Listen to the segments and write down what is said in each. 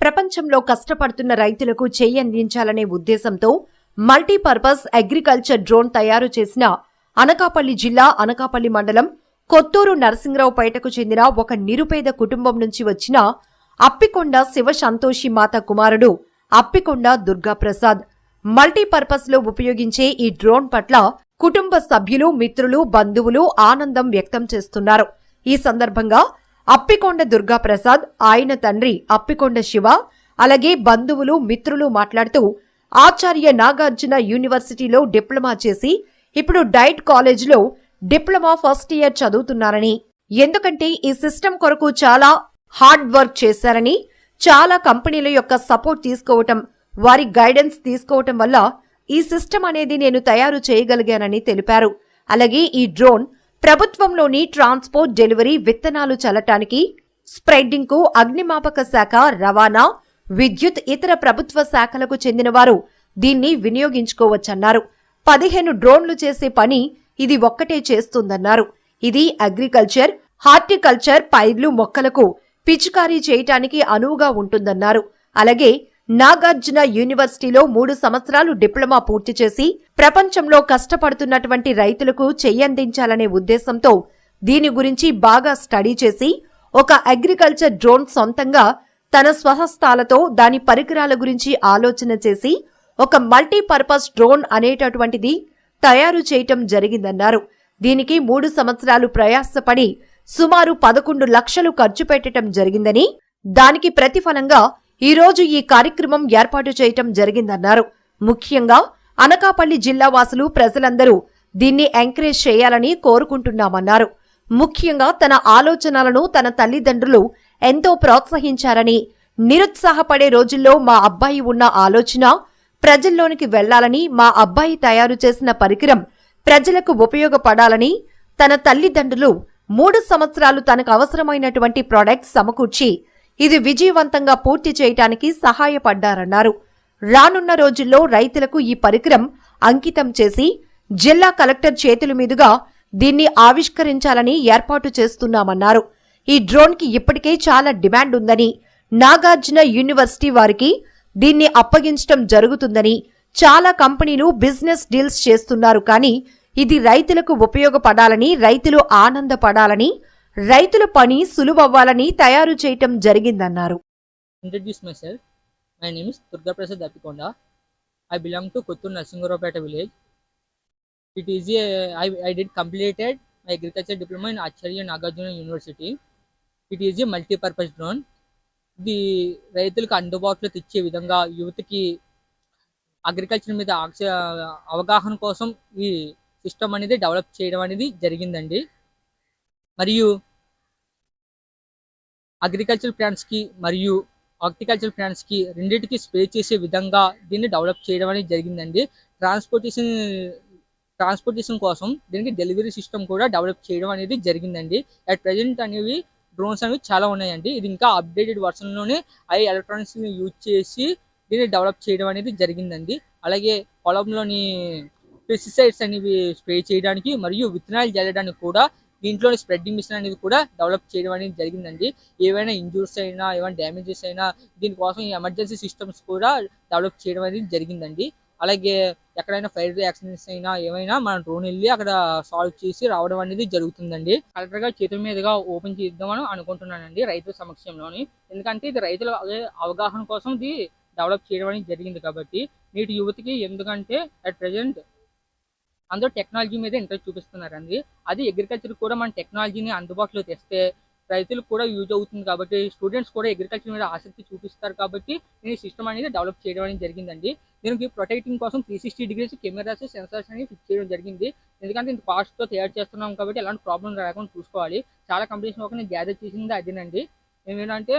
ప్రపంచంలో కష్టపడుతున్న రైతులకు చేయందించాలనే ఉద్దేశంతో మల్టీపర్పస్ అగ్రికల్చర్ డ్రోన్ తయారు చేసిన అనకాపల్లి జిల్లా అనకాపల్లి మండలం కొత్తూరు నరసింగరావుపేటకు చెందిన ఒక నిరుపేద కుటుంబం నుంచి వచ్చిన అప్పికొండ శివ సంతోషి మాత కుమారుడు అప్పికొండ దుర్గాప్రసాద్ మల్టీపర్పస్ లో ఉపయోగించే ఈ డ్రోన్ పట్ల కుటుంబ సభ్యులు, మిత్రులు, బంధువులు ఆనందం వ్యక్తం చేస్తున్నారు. ఈ సందర్భంగా అప్పికొండ దుర్గాప్రసాద్, ఆయన తండ్రి అప్పికొండ శివ, అలాగే బంధువులు, మిత్రులు మాట్లాడుతూ ఆచార్య నాగార్జున యూనివర్సిటీలో డిప్లొమా చేసి ఇప్పుడు డైట్ కాలేజీలో డిప్లొమా ఫస్ట్ ఇయర్ చదువుతున్నారని, ఎందుకంటే ఈ సిస్టమ్ కొరకు చాలా హార్డ్ వర్క్ చేశారని, చాలా కంపెనీల యొక్క సపోర్ట్ తీసుకోవటం, వారి గైడెన్స్ తీసుకోవటం వల్ల ఈ సిస్టమ్ అనేది నేను తయారు చేయగలిగానని తెలిపారు. అలాగే ఈ డ్రోన్ ప్రభుత్వంలోని ట్రాన్స్పోర్ట్, డెలివరీ, విత్తనాలు చల్లటానికి, స్ప్రెడ్డింగ్ కు, అగ్నిమాపక శాఖ, రవాణా, విద్యుత్, ఇతర ప్రభుత్వ శాఖలకు చెందిన వారు దీన్ని వినియోగించుకోవచ్చన్నారు. 15 డ్రోన్లు చేసే పని ఇది ఒక్కటే చేస్తుందన్నారు. ఇది అగ్రికల్చర్, హార్టికల్చర్, పైర్లు, మొక్కలకు పిచికారీ చేయటానికి అనువుగా ఉంటుందన్నారు. అలాగే నాగార్జున యూనివర్సిటీలో 3 సంవత్సరాలు డిప్లొమా పూర్తి చేసి ప్రపంచంలో కష్టపడుతున్నటువంటి రైతులకు చెయ్యందించాలనే ఉద్దేశంతో దీని గురించి బాగా స్టడీ చేసి ఒక అగ్రికల్చర్ డ్రోన్ సొంతంగా తన స్వహస్తాలతో దాని పరికరాల గురించి ఆలోచన చేసి ఒక మల్టీపర్పస్ డ్రోన్ అనేటటువంటిది తయారు చేయటం జరిగిందన్నారు. దీనికి 3 సంవత్సరాలు ప్రయాసపడి సుమారు 11 లక్షలు ఖర్చు పెట్టడం జరిగిందని, దానికి ప్రతిఫలంగా ఈ రోజు ఈ కార్యక్రమం ఏర్పాటు చేయటం జరిగిందన్నారు. ముఖ్యంగా అనకాపల్లి జిల్లా వాసులు, ప్రజలందరూ దీన్ని ఎంకరేజ్ చేయాలని కోరుకుంటున్నామన్నారు. ముఖ్యంగా తన ఆలోచనలను తన తల్లిదండ్రులు ఎంతో ప్రోత్సహించారని, నిరుత్సాహపడే రోజుల్లో మా అబ్బాయి ఉన్న ఆలోచన ప్రజల్లోనికి వెళ్లాలని, మా అబ్బాయి తయారు చేసిన పరికరం ప్రజలకు ఉపయోగపడాలని తన తల్లిదండ్రులు 3 సంవత్సరాలు తనకు అవసరమైనటువంటి ప్రొడక్ట్స్ సమకూర్చి ఇది విజయవంతంగా పూర్తి చేయటానికి సహాయపడ్డారన్నారు. రానున్న రోజుల్లో రైతులకు ఈ పరికరం అంకితం చేసి జిల్లా కలెక్టర్ చేతుల మీదుగా దీన్ని ఆవిష్కరించాలని ఏర్పాటు చేస్తున్నామన్నారు. ఈ డ్రోన్ కి ఇప్పటికే చాలా డిమాండ్ ఉందని, నాగార్జున యూనివర్సిటీ వారికి దీన్ని అప్పగించడం జరుగుతుందని, చాలా కంపెనీలు బిజినెస్ డీల్స్ చేస్తున్నారు. కానీ ఇది రైతులకు ఉపయోగపడాలని, రైతులు ఆనందపడాలని, రైతుల పని సులువవ్వాలని తయారు చేయటం జరిగిందన్నారు. Introduce myself. My name is Durgaprasad Appikonda. I belong to Kotturu Narsingaravpeta village. It is I did completed my agriculture diploma in Acharya Nagarjuna University. It is a multi-purpose drone. ఇది రైతులకు అందుబాటులో తెచ్చే విధంగా యువతకి అగ్రికల్చర్ మీద అవగాహన కోసం ఈ సిస్టమ్ అనేది డెవలప్ చేయడం అనేది జరిగిందండి. మరియు అగ్రికల్చర్ ప్లాంట్స్కి మరియు హార్టికల్చర్ ప్లాంట్స్కి రెండింటికి స్ప్రే చేసే విధంగా దీన్ని డెవలప్ చేయడం అనేది జరిగిందండి. ట్రాన్స్పోర్టేషన్ కోసం దీనికి డెలివరీ సిస్టమ్ కూడా డెవలప్ చేయడం అనేది జరిగిందండి. అట్ ప్రజెంట్ అనేవి డ్రోన్స్ అనేవి చాలా ఉన్నాయండి. ఇది ఇంకా అప్డేటెడ్ వర్షన్లోనే ఎలక్ట్రానిక్స్ని యూజ్ చేసి దీన్ని డెవలప్ చేయడం అనేది జరిగిందండి. అలాగే పొలంలోని పెస్టిసైడ్స్ అనేవి స్ప్రే చేయడానికి మరియు విత్తనాలు జల్లడానికి కూడా దీంట్లోని స్ప్రెడ్డింగ్ మిషన్ అనేది కూడా డెవలప్ చేయడం అనేది జరిగిందండి. ఏవైనా ఇంజూర్స్ అయినా, ఏమైనా డ్యామేజెస్ అయినా దీనికోసం ఈ ఎమర్జెన్సీ సిస్టమ్స్ కూడా డెవలప్ చేయడం అనేది జరిగిందండి. అలాగే ఎక్కడైనా ఫైర్ యాక్సిడెంట్స్ అయినా ఏమైనా మన డ్రోన్ వెళ్ళి అక్కడ సాల్వ్ చేసి రావడం అనేది జరుగుతుందండి. కలెక్టర్ గా చేతుల మీదుగా ఓపెన్ చేద్దామని అనుకుంటున్నానండి రైతుల సమక్షంలోని. ఎందుకంటే ఇది రైతుల అవగాహన కోసం ఇది డెవలప్ చేయడం అనేది జరిగింది కాబట్టి నేటి యువతకి, ఎందుకంటే అట్ ప్రెజెంట్ అందరూ టెక్నాలజీ మీద ఇంట్రెస్ట్ చూపిస్తున్నారండి. అది అగ్రికల్చర్ కూడా మన టెక్నాలజీని అందుబాటులో తెస్తే రైతులకు కూడా యూజ్ అవుతుంది కాబట్టి స్టూడెంట్స్ కూడా అగ్రికల్చర్ మీద ఆసక్తి చూపిస్తారు కాబట్టి నేను ఈ సిస్టమ్ అనేది డెవలప్ చేయడం అనేది జరిగిందండి. దీనికి ప్రొటెక్టింగ్ కోసం 360 డిగ్రీస్ కెమెరాస్, సెన్సార్స్ అనేవి ఫిక్స్ చేయడం జరిగింది. ఎందుకంటే ఇంత కాస్ట్తో తయారు చేస్తున్నాం కాబట్టి ఎలాంటి ప్రాబ్లం రాకుండా చూసుకోవాలి. చాలా కంపెనీస్ ఒక నేను గ్యాదర్ చేసింది అదేనండి. ఏంటంటే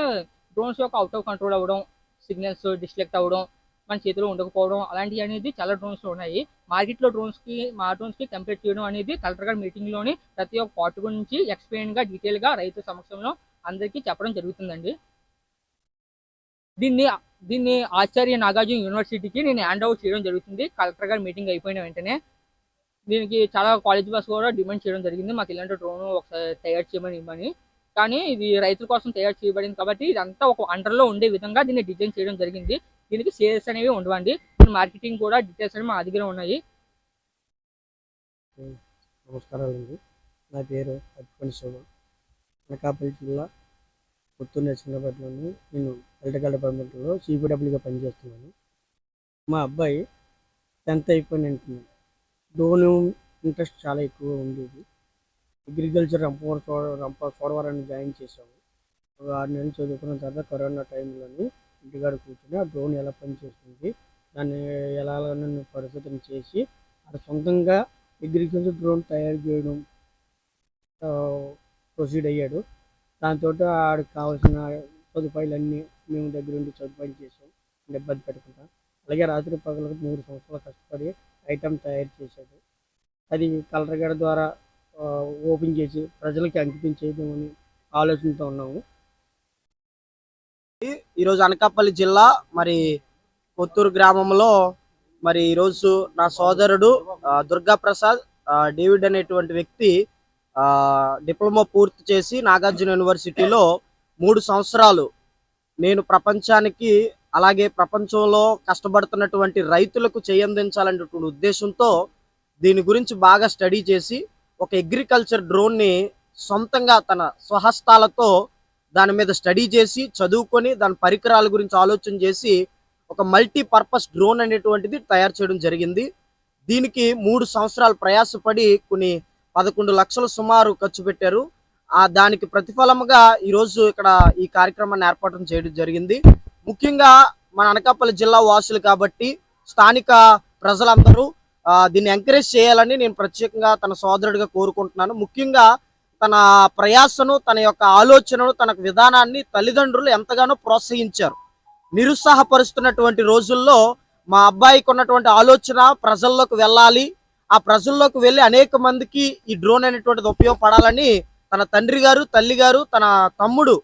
డ్రోన్స్ యొక్క అవుట్ ఆఫ్ కంట్రోల్ అవ్వడం, సిగ్నల్స్ డిస్లెక్ట్ అవ్వడం, మన చేతిలో ఉండకపోవడం అలాంటివి అనేది చాలా డ్రోన్స్లో ఉన్నాయి. మార్కెట్లో మా డ్రోన్స్కి కంపేర్ చేయడం అనేది కలెక్టర్ గారి మీటింగ్లోని ప్రతి ఒక్క పార్ట్ గురించి ఎక్స్ప్లెయిన్గా, డీటెయిల్గా రైతు సమక్షంలో అందరికీ చెప్పడం జరుగుతుందండి. దీన్ని ఆచార్య నాగార్జున యూనివర్సిటీకి నేను హ్యాండ్ ఓవర్ చేయడం జరుగుతుంది. కలెక్టర్ గారి మీటింగ్ అయిపోయిన వెంటనే దీనికి చాలా కాలేజ్ బస్ కూడా డిమాండ్ చేయడం జరిగింది. మాకు ఇలాంటి డ్రోన్ ఒకసారి తయారు చేయమని ఇవ్వమని. కానీ ఇది రైతుల కోసం తయారు చేయబడింది కాబట్టి ఇదంతా ఒక అండర్లో ఉండే విధంగా దీన్ని డిజైన్ చేయడం జరిగింది. దీనికి సేల్స్ అనేవి ఉండవండి, మార్కెటింగ్ కూడా డీటెయిల్స్ అనేవి మా దగ్గర ఉన్నాయి. నమస్కారాలండి. నా పేరు అప్పిపల్లి శివ. అనకాపల్లి జిల్లా కొత్తూరు నరసింగపట్నంలోని నేను ఎలక్ట్రికల్ డిపార్ట్మెంట్లో సిపిడబ్ల్యూగా పనిచేస్తున్నాను. మా అబ్బాయి 10th అయిపోయిన డ్రోన్ ఇంట్రెస్ట్ చాలా ఎక్కువ ఉండేది. అగ్రికల్చర్ చోడవరాన్ని జాయిన్ చేసాము. ఒక 6 నెలలు చదువుకున్న తర్వాత కరోనా టైంలోని ఇంటికాడ కూర్చొని ఆ డ్రోన్ ఎలా పనిచేస్తుంది, దాన్ని ఎలా పరిశోధన చేసి అది సొంతంగా అగ్రికల్చర్ డ్రోన్ తయారు చేయడం ప్రొసీడ్ అయ్యాడు. దాంతో ఆడికి కావాల్సిన సదుపాయాలన్నీ మేము దగ్గరుండి సదుపాయం చేసాం, ఇబ్బంది పెట్టకుండా. అలాగే రాత్రి పగలకు 3 సంవత్సరాలు కష్టపడి ఐటమ్ తయారు చేశాడు. అది కలెక్టర్ గారి ద్వారా ఓపెన్ చేసి ప్రజలకి అంకితం చేయడమని ఆలోచనతో ఉన్నాము. ఈరోజు అనకాపల్లి జిల్లా మరి కొత్తూరు గ్రామంలో మరి ఈరోజు నా సోదరుడు దుర్గా ప్రసాద్ డేవిడ్ అనేటువంటి వ్యక్తి డిప్లొమా పూర్తి చేసి నాగార్జున యూనివర్సిటీలో 3 సంవత్సరాలు నేను ప్రపంచానికి అలాగే ప్రపంచంలో కష్టపడుతున్నటువంటి రైతులకు చేయందించాలనేటువంటి ఉద్దేశంతో దీని గురించి బాగా స్టడీ చేసి ఒక అగ్రికల్చర్ డ్రోన్ని సొంతంగా తన స్వహస్తాలతో దాని మీద స్టడీ చేసి చదువుకొని దాని పరికరాల గురించి ఆలోచన చేసి ఒక మల్టీపర్పస్ డ్రోన్ అనేటువంటిది తయారు చేయడం జరిగింది. దీనికి 3 సంవత్సరాలు ప్రయాసపడి కొన్ని 11 లక్షలు సుమారు ఖర్చు పెట్టారు. దానికి ప్రతిఫలముగా ఈరోజు ఇక్కడ ఈ కార్యక్రమాన్ని ఏర్పాటు చేయడం జరిగింది. ముఖ్యంగా మన అనకాపల్లి జిల్లా వాసులు కాబట్టి స్థానిక ప్రజలందరూ దీన్ని ఎంకరేజ్ చేయాలని నేను ప్రత్యేకంగా తన సోదరుడిగా కోరుకుంటున్నాను. ముఖ్యంగా తన ప్రయాసను, తన యొక్క ఆలోచనను, తన విధానాన్ని తల్లిదండ్రులు ఎంతగానో ప్రోత్సహించారు. నిరుత్సాహపరుస్తున్నటువంటి రోజుల్లో మా అబ్బాయికి ఉన్నటువంటి ఆలోచన ప్రజల్లోకి వెళ్ళాలి, ఆ ప్రజల్లోకి వెళ్ళి అనేక మందికి ఈ డ్రోన్ అనేటువంటిది ఉపయోగపడాలని తన తండ్రి గారు, తల్లి గారు, తన తమ్ముడు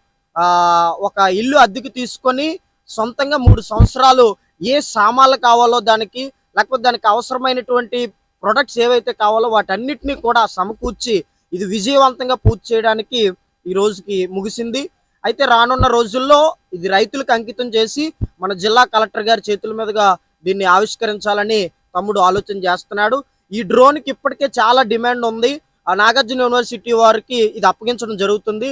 ఒక ఇల్లు అద్దెకు తీసుకొని సొంతంగా 3 సంవత్సరాలు ఏ సామాన్లు కావాలో దానికి, లేకపోతే దానికి అవసరమైనటువంటి ప్రొడక్ట్స్ ఏవైతే కావాలో వాటన్నిటినీ కూడా సమకూర్చి ఇది విజయవంతంగా పూర్తి చేయడానికి ఈ రోజుకి ముగిసింది. అయితే రానున్న రోజుల్లో ఇది రైతులకు అంకితం చేసి మన జిల్లా కలెక్టర్ గారి చేతుల మీదుగా దీన్ని ఆవిష్కరించాలని తమ్ముడు ఆలోచన చేస్తున్నాడు. ఈ డ్రోన్కి ఇప్పటికే చాలా డిమాండ్ ఉంది. నాగార్జున యూనివర్సిటీ వారికి ఇది అప్పగించడం జరుగుతుంది.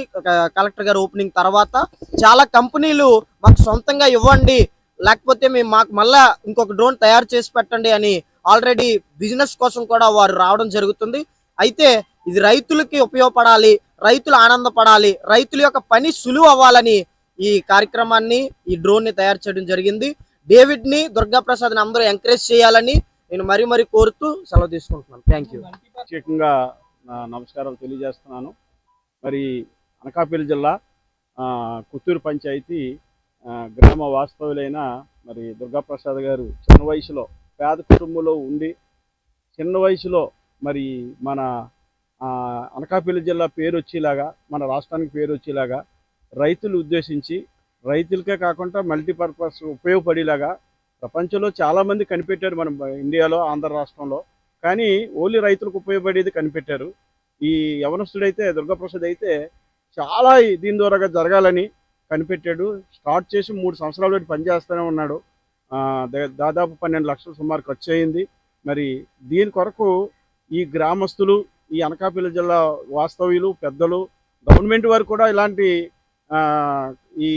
కలెక్టర్ గారు ఓపెనింగ్ తర్వాత చాలా కంపెనీలు మాకు సొంతంగా ఇవ్వండి, లేకపోతే మేము మాకు మళ్ళా ఇంకొక డ్రోన్ తయారు చేసి పెట్టండి అని ఆల్రెడీ బిజినెస్ కోసం కూడా వారు రావడం జరుగుతుంది. అయితే ఇది రైతులకి ఉపయోగపడాలి, రైతులు ఆనందపడాలి, రైతుల యొక్క పని సులువు అవ్వాలని ఈ కార్యక్రమాన్ని, ఈ డ్రోన్ ని తయారు చేయడం జరిగింది. డేవిడ్ ని, దుర్గా ప్రసాద్ ని అందరూ ఎంకరేజ్ చేయాలని నేను మరీ కోరుతూ సెలవు తీసుకుంటున్నాను. Thank you. ప్రత్యేకంగా నమస్కారాలు తెలియజేస్తున్నాను. మరి అనకాపల్లి జిల్లా కొత్తూరు పంచాయతీ గ్రామ వాస్తవులైన మరి దుర్గాప్రసాద్ గారు చిన్న వయసులో పేద కుటుంబంలో ఉండి చిన్న వయసులో మరి మన అనకాపల్లి జిల్లా పేరు వచ్చేలాగా, మన రాష్ట్రానికి పేరు వచ్చేలాగా రైతులు ఉద్దేశించి రైతులకే కాకుండా మల్టీపర్పస్ ఉపయోగపడేలాగా ప్రపంచంలో చాలామంది కనిపెట్టారు మన ఇండియాలో, ఆంధ్ర రాష్ట్రంలో. కానీ ఓన్లీ రైతులకు ఉపయోగపడేది కనిపెట్టారు. ఈ యవనస్తుడైతే దుర్గాప్రసాద్ అయితే చాలా దీని ద్వారాగా జరగాలని కనిపెట్టాడు. స్టార్ట్ చేసి 3 సంవత్సరాల నుండి పనిచేస్తూనే ఉన్నాడు. దాదాపు 12 లక్షలు సుమారు ఖర్చు అయింది. మరి దీని కొరకు ఈ గ్రామస్తులు, ఈ అనకాపల్లి జిల్లా వాస్తవ్యులు, పెద్దలు, గవర్నమెంట్ వారు కూడా ఇలాంటి ఈ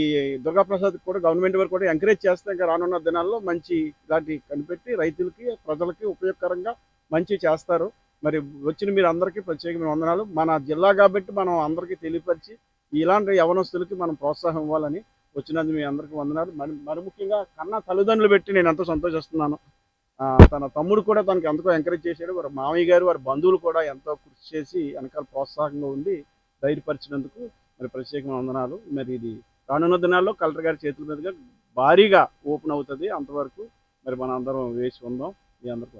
దుర్గాప్రసాద్ కూడా గవర్నమెంట్ వారు కూడా ఎంకరేజ్ చేస్తే ఇంకా రానున్న దినాల్లో మంచి ఇలాంటి కనిపెట్టి రైతులకి, ప్రజలకి ఉపయోగకరంగా మంచి చేస్తారు. మరి వచ్చిన మీరు అందరికీ ప్రత్యేకమైన వందనాలు. మన జిల్లా కాబట్టి మనం అందరికీ తెలియపరిచి ఇలాంటి యవనస్తులకి మనం ప్రోత్సాహం ఇవ్వాలని వచ్చినందుకు మీ అందరికీ వందనాలు. మరి ముఖ్యంగా కన్నా తల్లిదండ్రులు పెట్టి నేను ఎంతో సంతోషిస్తున్నాను. తన తమ్ముడు కూడా తనకి ఎంతో ఎంకరేజ్ చేశాడు. వారి మామయ్య గారు, వారి బంధువులు కూడా ఎంతో కృషి చేసి వెనకాల ప్రోత్సాహంగా ఉండి ధైర్యపరిచినందుకు మరి ప్రత్యేకమైన వందనాలు. మరి ఇది రానున్న దినాల్లో కలెక్టర్ గారి చేతుల మీదుగా భారీగా ఓపెన్ అవుతుంది. అంతవరకు మరి మనం అందరం వేసి ఉందాం. మీ అందరికీ